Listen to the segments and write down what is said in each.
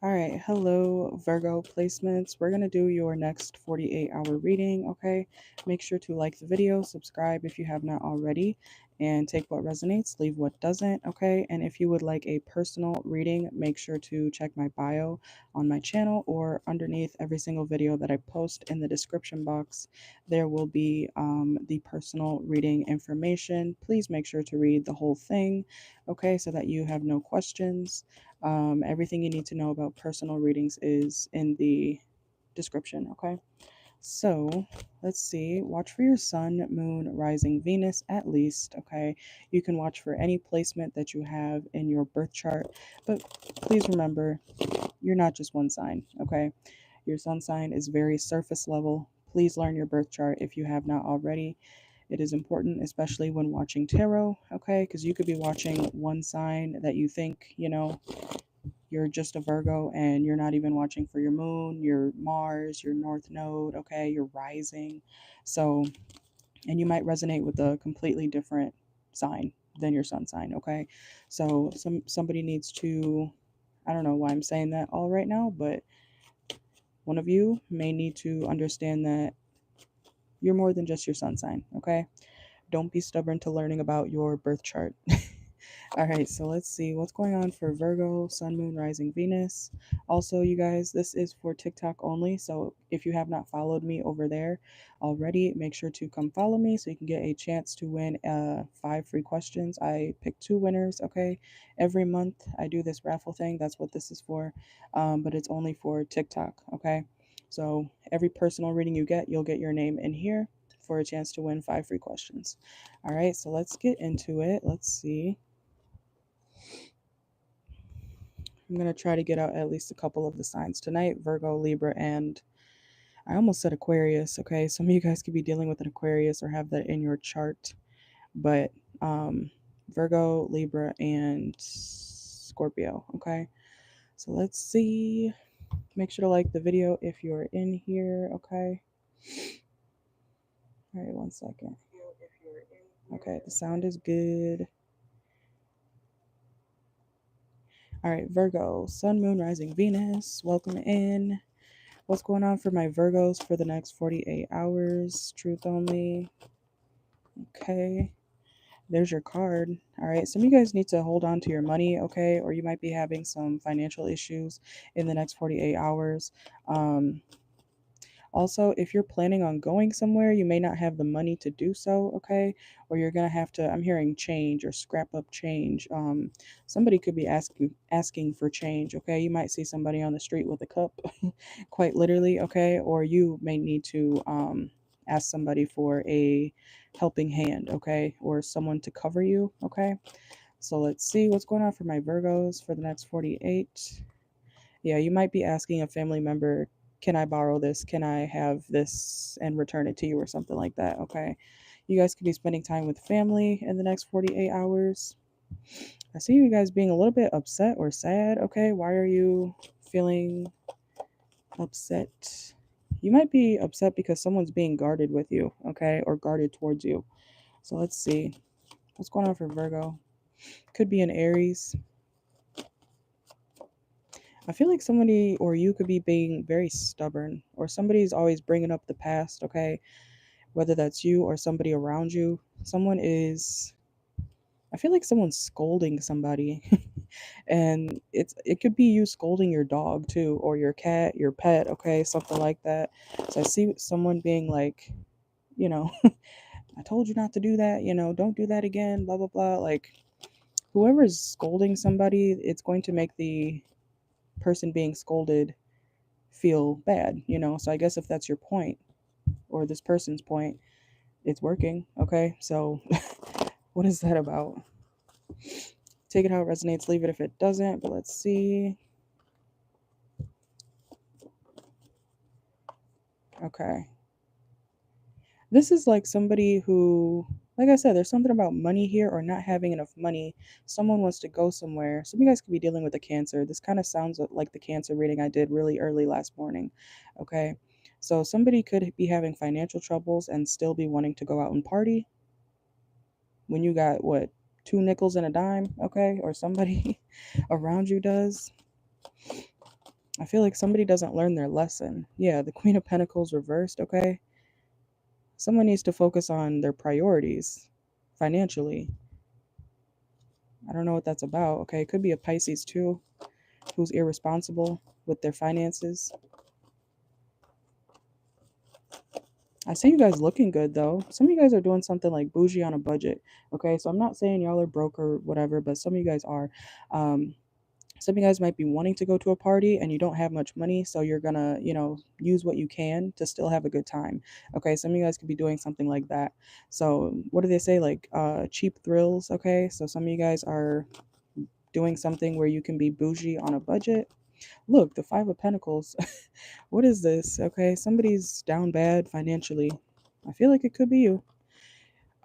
All right, hello Virgo placements. We're going to do your next 48-hour reading, okay? Make sure to like the video, subscribe if you have not already, and take what resonates, leave what doesn't, okay? And if you would like a personal reading, make sure to check my bio on my channel or underneath every single video that I post in the description box. There will be the personal reading information. Please make sure to read the whole thing, okay, so that you have no questions. Everything you need to know about personal readings is in the description, okay? So let's see. Watch for your sun, moon, rising, Venus at least, okay? You can watch for any placement that you have in your birth chart, but please remember you're not just one sign, okay? Your sun sign is very surface level. Please learn your birth chart if you have not already. It is important, especially when watching tarot, okay? Because you could be watching one sign that you think, you're just a Virgo and you're not even watching for your moon, your Mars, your North Node, okay, your rising. So, and you might resonate with a completely different sign than your sun sign, okay? So, somebody needs to, I don't know why I'm saying that all right now, but one of you may need to understand that you're more than just your sun sign, okay? Don't be stubborn to learning about your birth chart. All right, so let's see what's going on for Virgo, Sun, Moon, Rising, Venus. Also, you guys, this is for TikTok only. So if you have not followed me over there already, make sure to come follow me so you can get a chance to win 5 free questions. I pick 2 winners, okay? Every month I do this raffle thing. That's what this is for. But it's only for TikTok, okay? So every personal reading you get, you'll get your name in here for a chance to win 5 free questions. All right, so let's get into it. Let's see. I'm going to try to get out at least a couple of the signs tonight: Virgo, Libra, and I almost said Aquarius. Okay, some of you guys could be dealing with an Aquarius or have that in your chart, but Virgo, Libra, and Scorpio. Okay, so let's see. Make sure to like the video if you're in here. Okay. All right, 1 second. Okay, the sound is good. All right, Virgo, Sun, Moon, Rising, Venus. Welcome in. What's going on for my Virgos for the next 48 hours? Truth only. Okay. There's your card. All right. Some of you guys need to hold on to your money, okay? Or you might be having some financial issues in the next 48 hours. Also, if you're planning on going somewhere, you may not have the money to do so, okay? Or you're gonna have to, I'm hearing change or scrap up change. Somebody could be asking for change, okay? You might see somebody on the street with a cup, quite literally, okay? Or you may need to ask somebody for a helping hand, okay? Or someone to cover you, okay? So let's see what's going on for my Virgos for the next 48. Yeah, you might be asking a family member, can I borrow this? Can I have this and return it to you or something like that? Okay. You guys could be spending time with family in the next 48 hours. I see you guys being a little bit upset or sad. Okay. Why are you feeling upset? You might be upset because someone's being guarded with you. Okay. Or guarded towards you. So let's see. What's going on for Virgo? Could be an Aries. I feel like somebody or you could be being very stubborn, or somebody's always bringing up the past, okay? Whether that's you or somebody around you. I feel like someone's scolding somebody. And it could be you scolding your dog too, or your cat, your pet, okay? Something like that. So I see someone being like, you know, I told you not to do that, don't do that again, blah blah blah. Like whoever's scolding somebody, it's going to make the person being scolded feel bad. So I guess if that's your point or this person's point, it's working. Okay. So what is that about? Take it how it resonates, leave it if it doesn't. But let's see. Okay. This is like somebody who, like I said, there's something about money here or not having enough money. Someone wants to go somewhere. Some of you guys could be dealing with a Cancer. This kind of sounds like the Cancer reading I did really early last morning. Okay. So somebody could be having financial troubles and still be wanting to go out and party when you got what, 2 nickels and a dime, okay? Or somebody around you does. I feel like somebody doesn't learn their lesson. Yeah, the Queen of Pentacles reversed, okay? Someone needs to focus on their priorities financially. I don't know what that's about, okay? It could be a Pisces too, who's irresponsible with their finances. I see you guys looking good though. Some of you guys are doing something like bougie on a budget, okay? So I'm not saying y'all are broke or whatever, but some of you guys are. Some of you guys might be wanting to go to a party and you don't have much money, so you're gonna, use what you can to still have a good time. Okay, some of you guys could be doing something like that. So what do they say? Like cheap thrills, okay? So some of you guys are doing something where you can be bougie on a budget. Look, the Five of Pentacles. What is this? Okay, somebody's down bad financially. I feel like it could be you.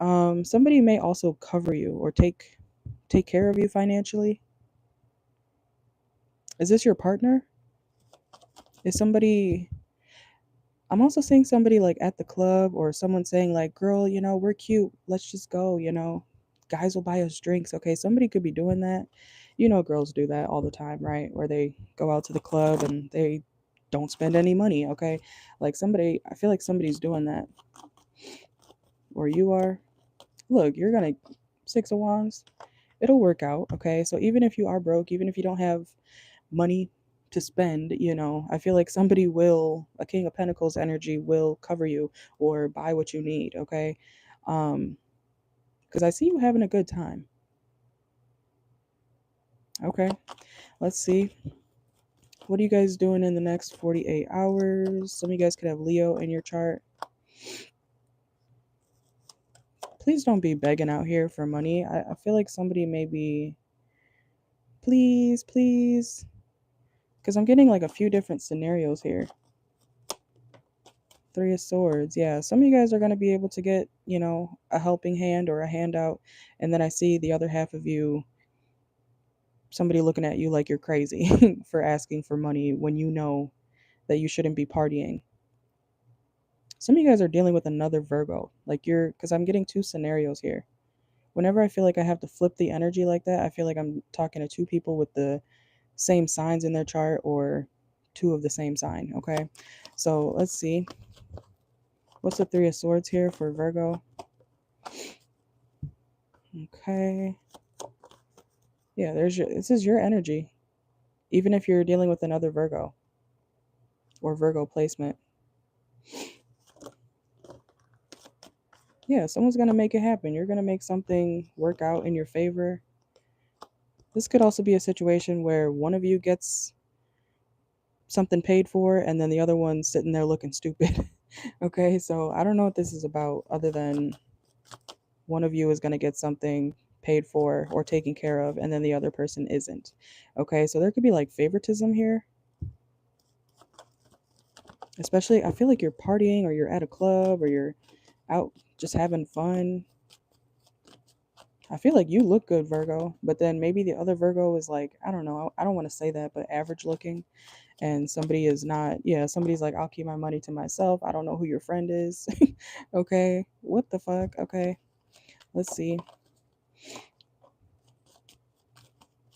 Somebody may also cover you or take care of you financially. Is this your partner? Is somebody I'm also seeing somebody like at the club or someone saying like, "Girl, we're cute. Let's just go. Guys will buy us drinks." Okay, somebody could be doing that. Girls do that all the time, right? Where they go out to the club and they don't spend any money, okay? I feel like somebody's doing that. Or you are. Look, you're going to Six of Wands. It'll work out, okay? So even if you are broke, even if you don't have money to spend, I feel like somebody will, a King of Pentacles energy will cover you or buy what you need, okay? Because I see you having a good time. Okay, let's see. What are you guys doing in the next 48 hours? Some of you guys could have Leo in your chart. Please don't be begging out here for money. I feel like somebody may be, please, please. Because I'm getting like a few different scenarios here. Three of Swords. Yeah, some of you guys are going to be able to get, a helping hand or a handout. And then I see the other half of you, somebody looking at you like you're crazy for asking for money when you know that you shouldn't be partying. Some of you guys are dealing with another Virgo. Because I'm getting two scenarios here. Whenever I feel like I have to flip the energy like that, I feel like I'm talking to two people with the same signs in their chart or two of the same sign, okay? So let's see. What's the Three of Swords here for Virgo? Okay. Yeah, this is your energy. Even if you're dealing with another Virgo or Virgo placement. Yeah, someone's going to make it happen. You're going to make something work out in your favor. This could also be a situation where one of you gets something paid for and then the other one's sitting there looking stupid. Okay, so I don't know what this is about other than one of you is going to get something paid for or taken care of and then the other person isn't. Okay, so there could be like favoritism here. Especially, I feel like you're partying or you're at a club or you're out just having fun. I feel like you look good, Virgo, but then maybe the other Virgo is like, I don't know, I don't want to say that, but average looking. And somebody is not, yeah, somebody's like, I'll keep my money to myself. I don't know who your friend is. Okay, what the fuck? Okay, let's see.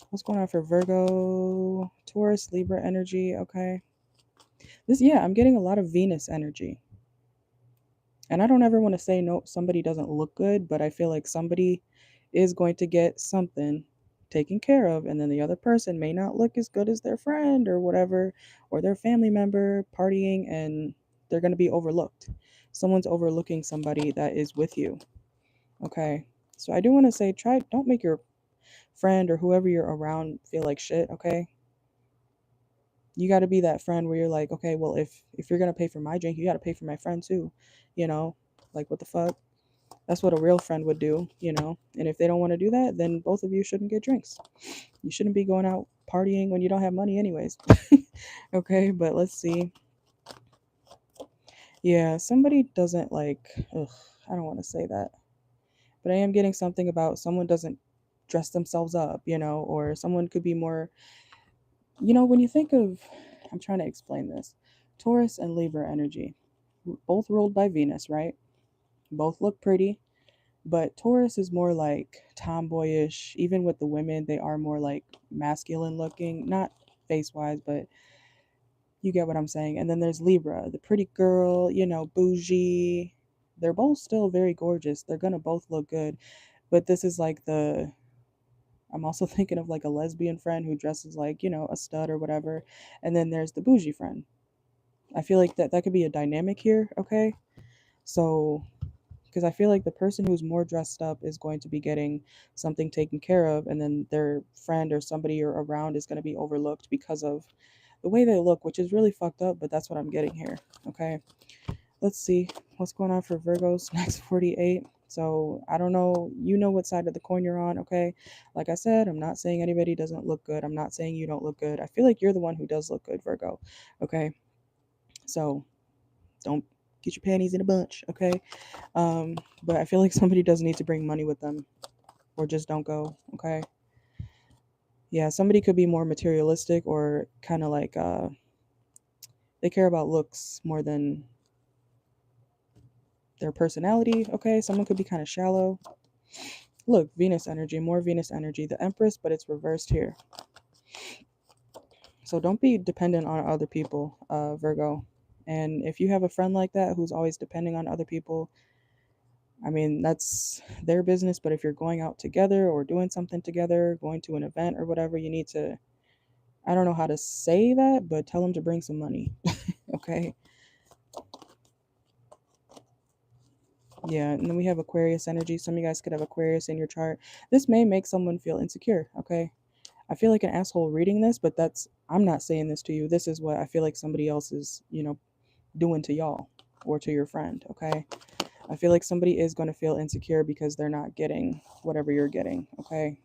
What's going on for Virgo, Taurus, Libra energy? Okay. Yeah, I'm getting a lot of Venus energy. And I don't ever want to say no, somebody doesn't look good, but I feel like somebody is going to get something taken care of, and then the other person may not look as good as their friend or whatever, or their family member partying, and they're going to be overlooked. Someone's overlooking somebody that is with you. Okay. So I do want to say, don't make your friend or whoever you're around feel like shit, okay? You got to be that friend where you're like, okay, well, if you're going to pay for my drink, you got to pay for my friend too, you know? Like, what the fuck? That's what a real friend would do, you know? And if they don't want to do that, then both of you shouldn't get drinks. You shouldn't be going out partying when you don't have money anyways. Okay, but let's see. Yeah, somebody doesn't like, ugh, I don't want to say that. But I am getting something about someone doesn't dress themselves up, or someone could be more, when you think of, I'm trying to explain this. Taurus and Libra energy, both ruled by Venus, right? Both look pretty, but Taurus is more like tomboyish. Even with the women, they are more like masculine looking, not face wise, but You get what I'm saying? And then there's Libra, the pretty girl, you know, bougie. They're both still very gorgeous. They're gonna both look good. But this is like the I'm also thinking of like a lesbian friend who dresses like, you know, a stud or whatever. And then there's the bougie friend. I feel like that could be a dynamic here, okay? So, because I feel like the person who's more dressed up is going to be getting something taken care of, and then their friend or somebody or around is going to be overlooked because of the way they look, which is really fucked up, but that's what I'm getting here, okay? Let's see what's going on for Virgos next 48. So I don't know, you know what side of the coin you're on, okay? Like I said, I'm not saying anybody doesn't look good. I'm not saying you don't look good. I feel like you're the one who does look good, Virgo, okay? So don't get your panties in a bunch, okay? But I feel like somebody does need to bring money with them, or just don't go, okay? Yeah, somebody could be more materialistic, or kind of like they care about looks more than their personality, okay? Someone could be kind of shallow. Look, Venus energy, more Venus energy, the Empress, but it's reversed here. So don't be dependent on other people, Virgo. And if you have a friend like that who's always depending on other people, I mean, that's their business. But if you're going out together or doing something together, going to an event or whatever, you need to, I don't know how to say that, but tell them to bring some money. Okay. Yeah. And then we have Aquarius energy. Some of you guys could have Aquarius in your chart. This may make someone feel insecure. Okay. I feel like an asshole reading this, but I'm not saying this to you. This is what I feel like somebody else is, doing to y'all or to your friend. Okay. I feel like somebody is going to feel insecure because they're not getting whatever you're getting. Okay.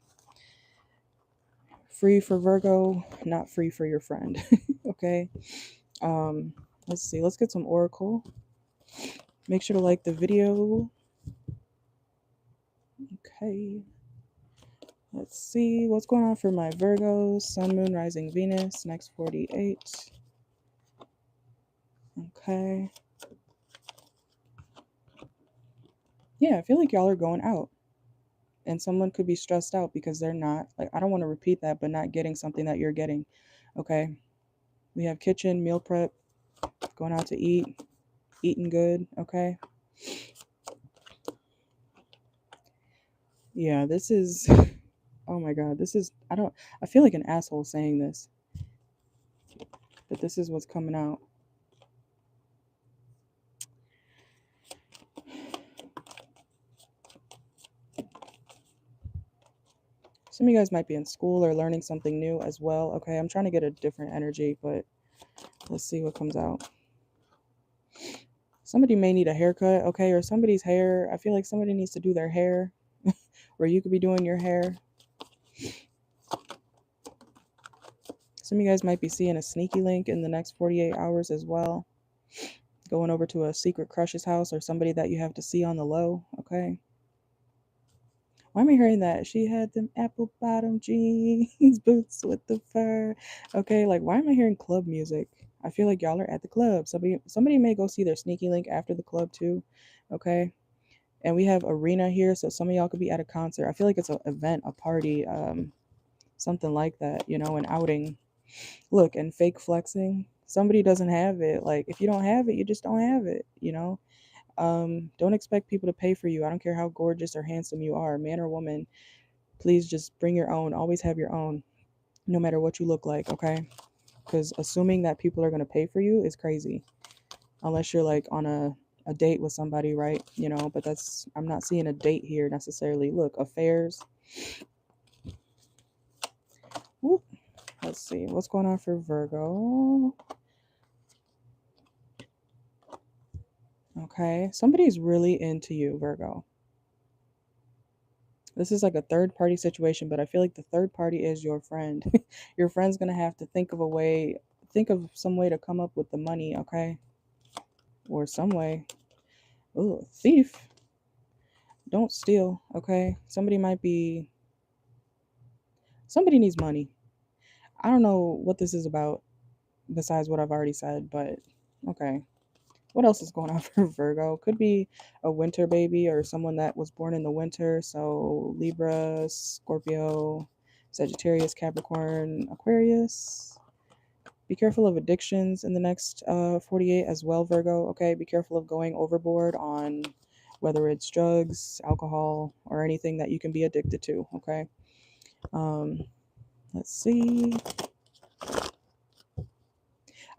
Free for Virgo, not free for your friend. Okay. Um, let's see. Let's get some Oracle. Make sure to like the video. Okay. Let's see what's going on for my Virgos, Sun, Moon, Rising, Venus, next 48. Okay. Yeah, I feel like y'all are going out. And someone could be stressed out because they're not, like, I don't want to repeat that, but not getting something that you're getting. Okay. We have kitchen, meal prep, going out to eat, eating good. Okay. Yeah, this is, oh my God, I feel like an asshole saying this, but this is what's coming out. Some of you guys might be in school or learning something new as well. Okay, I'm trying to get a different energy, but let's see what comes out. Somebody may need a haircut, okay, or somebody's hair. I feel like somebody needs to do their hair, or you could be doing your hair. Some of you guys might be seeing a sneaky link in the next 48 hours as well. Going over to a secret crush's house or somebody that you have to see on the low, okay? Why am I hearing that? She had them apple bottom jeans, boots with the fur. Okay, like why am I hearing club music? I feel like y'all are at the club. Somebody may go see their sneaky link after the club too. Okay. And we have arena here, so some of y'all could be at a concert. I feel like it's an event, a party, something like that, an outing. Look, and fake flexing. Somebody doesn't have it. Like if you don't have it, you just don't have it. Don't expect people to pay for you. I don't care how gorgeous or handsome you are, man or woman. Please just bring your own. Always have your own, no matter what you look like, okay? Because assuming that people are going to pay for you is crazy. Unless you're like on a date with somebody, right? But I'm not seeing a date here necessarily. Look, affairs. Whoop. Let's see. What's going on for Virgo? Okay. Somebody's really into you, Virgo. This is like a third party situation, but I feel like the third party is your friend. Your friend's going to have to think of some way to come up with the money, okay? Or some way. Oh, thief. Don't steal, okay? Somebody needs money. I don't know what this is about besides what I've already said, but okay. What else is going on for Virgo? Could be a winter baby or someone that was born in the winter. So Libra, Scorpio, Sagittarius, Capricorn, Aquarius. Be careful of addictions in the next 48 as well, Virgo. Okay, be careful of going overboard on whether it's drugs, alcohol, or anything that you can be addicted to. Okay. Um, let's see.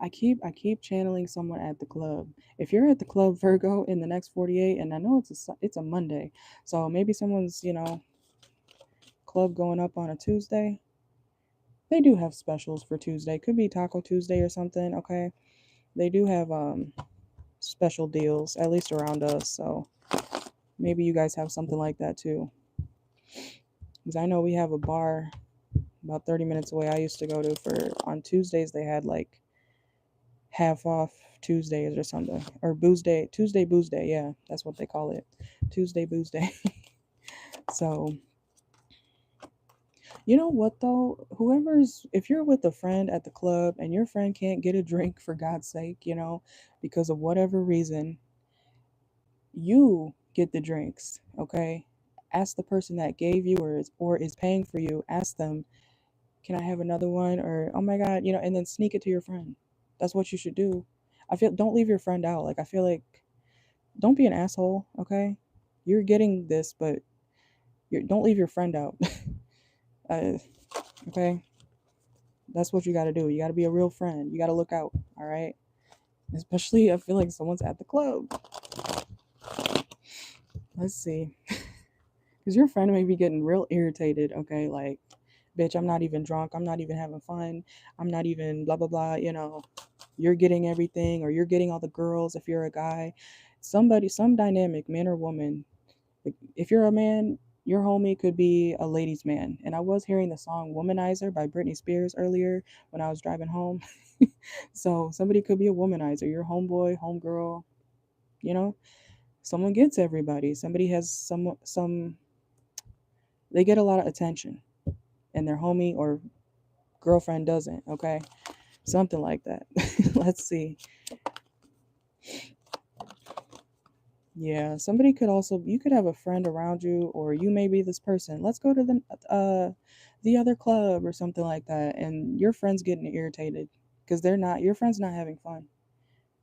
I keep channeling someone at the club. If you're at the club, Virgo, in the next 48, and I know it's a Monday, so maybe someone's club going up on a Tuesday. They do have specials for Tuesday. Could be Taco Tuesday or something. Okay, they do have special deals, at least around us. So maybe you guys have something like that too. Because I know we have a bar about 30 minutes away I used to go to for on Tuesdays. They had like half off Tuesdays or something, or booze day, Tuesday booze day. Yeah, that's what they call it, Tuesday booze day. So you know what though, if you're with a friend at the club and your friend can't get a drink for God's sake, because of whatever reason, you get the drinks. Okay, ask the person that gave you or is paying for you, ask them, can I have another one? Or, oh my God, and then sneak it to your friend. That's what you should do. Don't leave your friend out. Like, I feel like, don't be an asshole, okay? You're getting this, but don't leave your friend out. uh, okay? That's what you got to do. You got to be a real friend. You got to look out, all right? Especially, I feel like someone's at the club. Let's see. Because your friend may be getting real irritated, okay? Like, bitch, I'm not even drunk. I'm not even having fun. I'm not even blah, blah, blah. You're getting everything, or you're getting all the girls if you're a guy. Some dynamic, man or woman. If you're a man, your homie could be a ladies' man. And I was hearing the song Womanizer by Britney Spears earlier when I was driving home. So somebody could be a womanizer, your homeboy, homegirl, you know? Someone gets everybody. Somebody has they get a lot of attention and their homie or girlfriend doesn't, okay? Something like that. Let's see. Yeah, you could have a friend around you, or you may be this person. Let's go to the other club or something like that, and your friend's getting irritated because your friend's not having fun.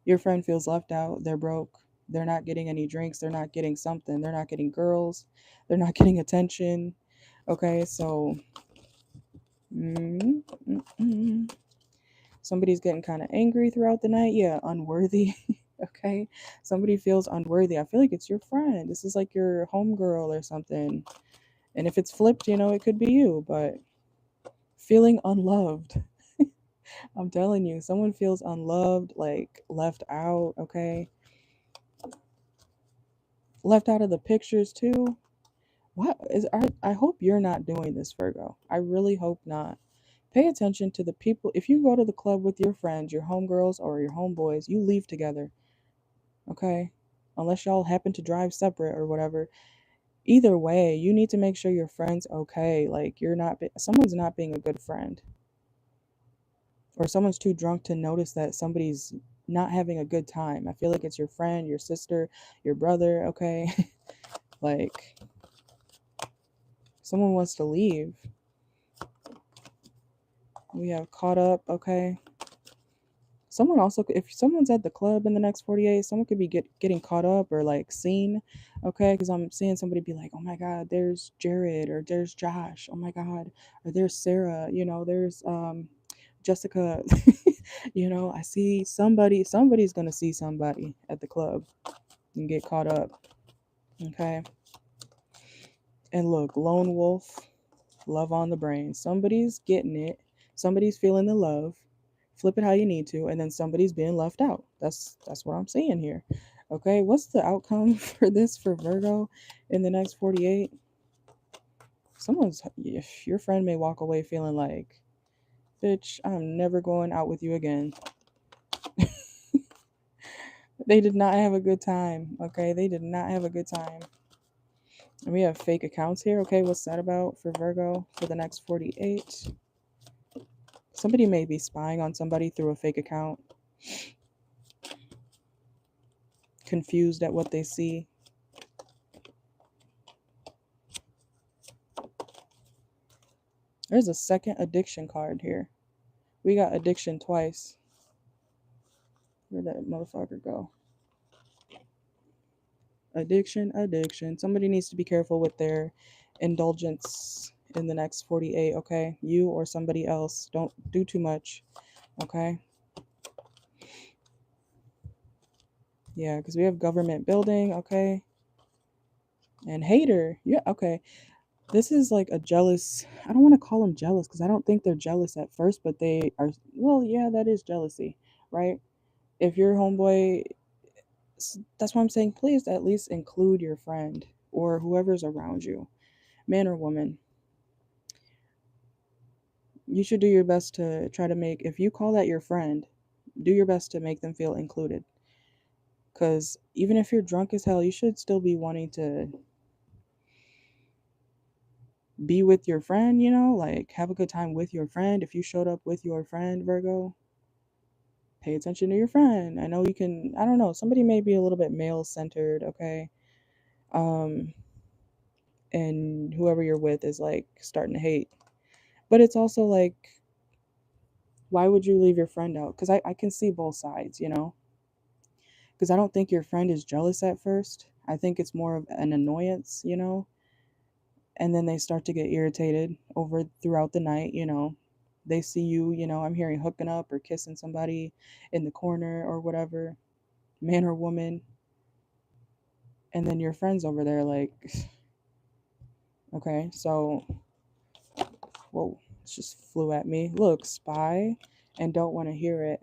Your friend feels left out. They're broke. They're not getting any drinks. They're not getting something. They're not getting girls. They're not getting attention. Okay, so mm, mm, mm. Somebody's getting kind of angry throughout the night. Yeah, unworthy. Okay, somebody feels unworthy. I feel like it's your friend. This is like your homegirl or something. And if it's flipped, it could be you, but feeling unloved. I'm telling you, someone feels unloved, like left out, okay? Left out of the pictures too. I hope you're not doing this, Virgo. I really hope not. Pay attention to the people. If you go to the club with your friends, your homegirls or your homeboys, you leave together, okay? Unless y'all happen to drive separate or whatever. Either way, you need to make sure your friend's okay. Like, someone's not being a good friend, or someone's too drunk to notice that somebody's not having a good time. I feel like it's your friend, your sister, your brother, okay? Like, someone wants to leave. We have caught up, okay? If someone's at the club in the next 48, someone could be getting caught up or like seen, okay? Because I'm seeing somebody be like, oh my God, there's Jared, or there's Josh, oh my God, or there's Sarah, there's Jessica. I see somebody's gonna see somebody at the club and get caught up, okay? And look, lone wolf, love on the brain. Somebody's getting it, somebody's feeling the love. Flip it how you need to, and then somebody's being left out. That's what I'm seeing here. Okay, what's the outcome for this for Virgo in the next 48? If your friend may walk away feeling like, bitch, I'm never going out with you again. They did not have a good time. Okay, they did not have a good time. And we have fake accounts here. Okay, what's that about for Virgo for the next 48? Somebody may be spying on somebody through a fake account, confused at what they see. There's a second addiction card here. We got addiction twice. Where'd that motherfucker go? Addiction. Somebody needs to be careful with their indulgence in the next 48, okay? You or somebody else. Don't do too much, okay? Yeah, because we have government building, okay? And hater. Yeah, okay. This is like a jealous, I don't want to call them jealous because I don't think they're jealous at first, but they are, well, yeah, that is jealousy, right? If your homeboy, that's why I'm saying, please at least include your friend or whoever's around you, man or woman. You should do your best to try to make, if you call that your friend, do your best to make them feel included. Because even if you're drunk as hell, you should still be wanting to be with your friend, you know, like have a good time with your friend. If you showed up with your friend, Virgo, pay attention to your friend. I know you can, I don't know, somebody may be a little bit male centered, okay? Um, and whoever you're with is like starting to hate. But it's also like, why would you leave your friend out? Because I can see both sides, you know? Because I don't think your friend is jealous at first. I think it's more of an annoyance, you know? And then they start to get irritated over throughout the night, you know? They see you, you know, I'm hearing hooking up or kissing somebody in the corner or whatever, man or woman. And then your friend's over there like, okay, so, whoa, it just flew at me. Look, spy and don't want to hear it.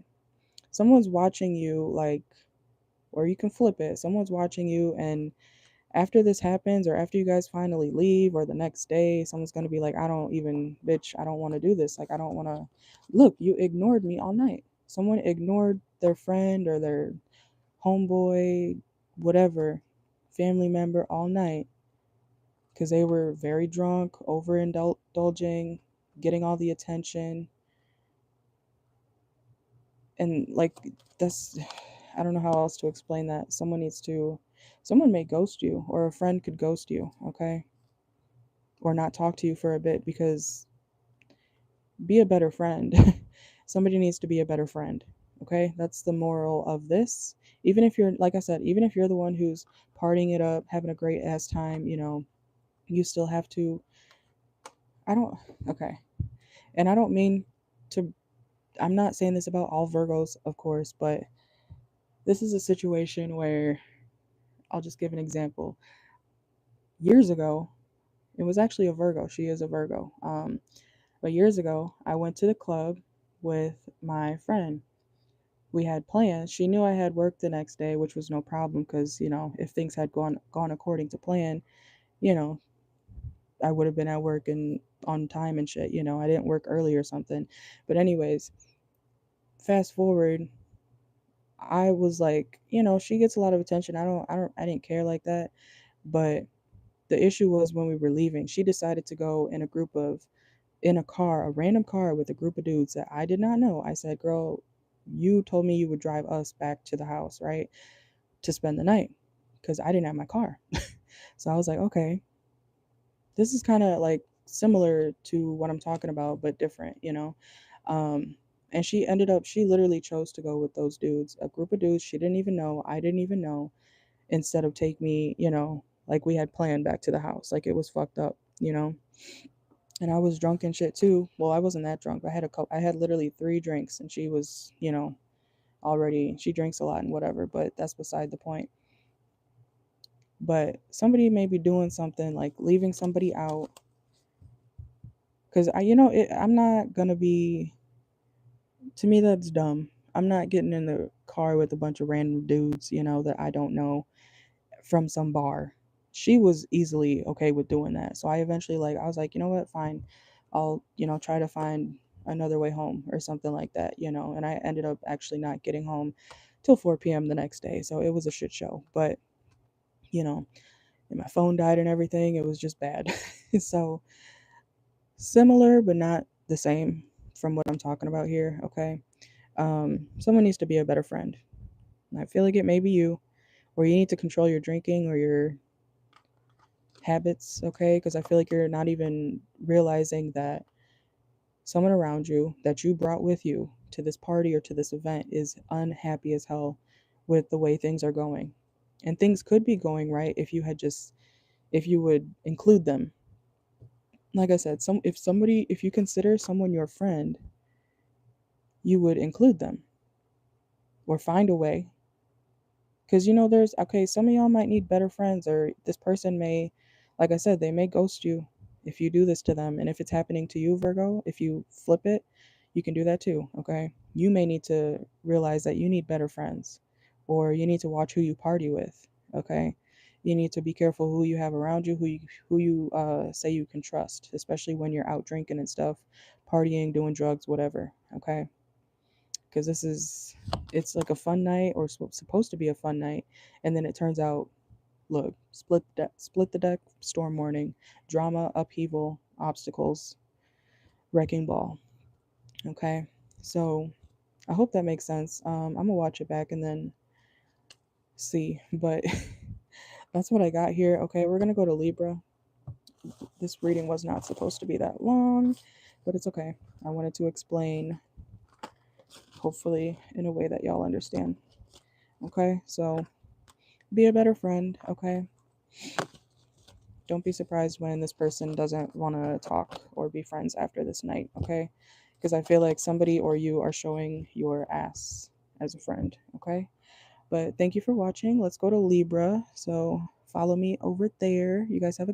Someone's watching you, like, or you can flip it. Someone's watching you, and after this happens, or after you guys finally leave, or the next day, someone's going to be like, I don't even, bitch, I don't want to do this. Like, I don't want to. Look, you ignored me all night. Someone ignored their friend or their homeboy, whatever, family member all night because they were very drunk, overindulging, getting all the attention. And like, that's, I don't know how else to explain that. Someone may ghost you, or a friend could ghost you, okay? Or not talk to you for a bit because be a better friend. Somebody needs to be a better friend, okay? That's the moral of this. Even if you're, like I said, even if you're the one who's partying it up, having a great ass time, you know, you still have to, I don't, okay. And I don't mean to, I'm not saying this about all Virgos, of course, but this is a situation where I'll just give an example. Years ago, it was actually a Virgo. She is a Virgo. But years ago, I went to the club with my friend. We had plans. She knew I had work the next day, which was no problem because, you know, if things had gone according to plan, you know, I would have been at work and on time and shit, you know. I didn't work early or something. But anyways, fast forward, I was like, you know, she gets a lot of attention. I didn't care like that. But the issue was when we were leaving, she decided to go in a car, a random car with a group of dudes that I did not know. I said, girl, you told me you would drive us back to the house, right? To spend the night. Because I didn't have my car. So I was like, okay, this is kind of like similar to what I'm talking about, but different, you know? Um, and she literally chose to go with those dudes, a group of dudes she didn't even know, I didn't even know, instead of take me, you know, like we had planned back to the house. Like it was fucked up, you know? And I was drunk and shit too. Well, I wasn't that drunk. I had literally 3 drinks and she was, you know, already, she drinks a lot and whatever, but that's beside the point. But somebody may be doing something like leaving somebody out because I'm not gonna be, to me that's dumb. I'm not getting in the car with a bunch of random dudes, you know, that I don't know from some bar. She was easily okay with doing that. So I was like, you know what, fine. I'll, you know, try to find another way home or something like that, you know. And I ended up actually not getting home till 4 p.m. the next day. So it was a shit show. But, you know, and my phone died and everything. It was just bad. So similar, but not the same from what I'm talking about here, okay? Someone needs to be a better friend. And I feel like it may be you, or you need to control your drinking or your habits, okay? Because I feel like you're not even realizing that someone around you that you brought with you to this party or to this event is unhappy as hell with the way things are going. And things could be going right if you would include them. Like I said, if you consider someone your friend, you would include them or find a way. Because, there's, okay, some of y'all might need better friends, or this person may, like I said, they may ghost you if you do this to them. And if it's happening to you, Virgo, if you flip it, you can do that too, okay? You may need to realize that you need better friends, or you need to watch who you party with, okay? You need to be careful who you have around you, who you say you can trust, especially when you're out drinking and stuff, partying, doing drugs, whatever, okay? Because it's like a fun night, or supposed to be a fun night, and then it turns out, look, split the deck, storm warning, drama, upheaval, obstacles, wrecking ball. Okay, so I hope that makes sense. I'm gonna watch it back and then see, but that's what I got here. Okay, we're gonna go to Libra. This reading was not supposed to be that long, but it's okay. I wanted to explain, hopefully in a way that y'all understand. Okay, so be a better friend. Okay, don't be surprised when this person doesn't want to talk or be friends after this night. Okay, because I feel like somebody or you are showing your ass as a friend. Okay, but thank you for watching. Let's go to Libra. So follow me over there. You guys have a good